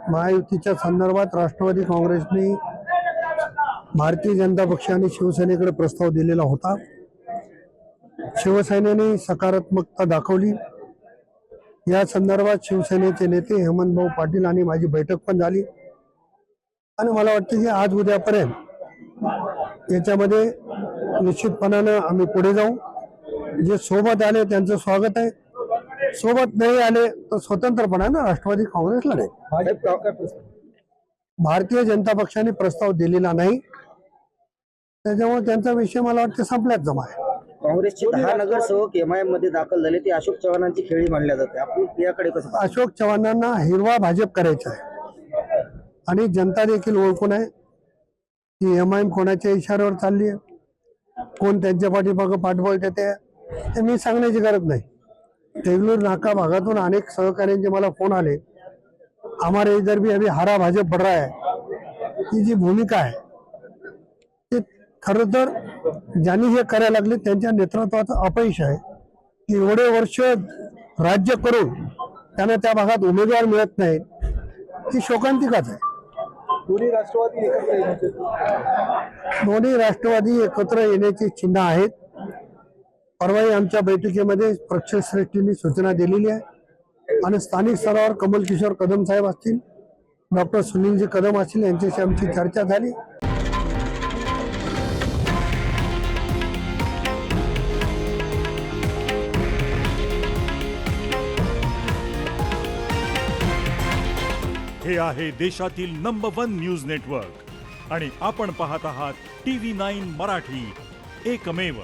महायुतीच्या संदर्भात राष्ट्रवादी काँग्रेसने भारतीय जनता पक्ष आणि शिवसेनेकडे प्रस्ताव दिलेला होता। शिवसेनेने सकारात्मकता दाखवली। या संदर्भात शिवसेनेचे नेते हेमंतभाऊ पाटील आणि माझी बैठक पण झाली आणि मला वाटतं की आज उद्यापर्यंत याच्यामध्ये निश्चितपणाने आम्ही पुढे जाऊ। जे सोबत आले त्यांचं स्वागत आहे, सोबत नाही आले तर स्वतंत्रपणाने राष्ट्रवादी काँग्रेस लढेल। भारतीय जनता पक्षाने प्रस्ताव दिलेला नाही, त्याच्यामुळे त्यांचा विषय मला वाटतं संपल्यात जमा आहे। काँग्रेसचे 10 नगरसेवक एमआयएम मध्ये दाखल झाले, ते अशोक चव्हाणांची खेळी मानल्या जाते। आपण याकडे कसं पाहता? अशोक चव्हाणांना हिरवा भाजप करायचा आहे आणि जनता देखील ओळखून आहे की एमआयएम कोणाच्या इशाऱ्यावर चालली आहे, कोण त्यांच्या पाठीमागं पाठबळ देते हे मी सांगण्याची गरज नाही। देगलूर नाका भागातून अनेक सहकार्यांचे मला फोन आले, हमारे इधर भी अभी हरा भाजप बढ़ रहा है। ही जी भूमिका आहे ते खरं तर ज्यांनी हे करायला लागले त्यांच्या नेतृत्वाचं अपयश आहे की एवढे वर्ष राज्य करून त्यांना त्या भागात उमेदवार मिळत नाहीत, ही शोकांतिकाच आहे। दोन्ही राष्ट्रवादी एकत्र येण्याची चिन्ह आहेत। परवाही आमच्या बैठकीमध्ये पक्षश्रेष्ठींनी सूचना दिलेली आहे आणि स्थानिक स्तरावर कमल किशोर कदम साहेब असतील, डॉक्टर सुनीलजी कदम असतील, यांच्याशी आमची चर्चा झाली। हे आहे देशातील नंबर 1 न्यूज नेटवर्क आणि आपण पाहत आहात TV9 मराठी, एकमेव।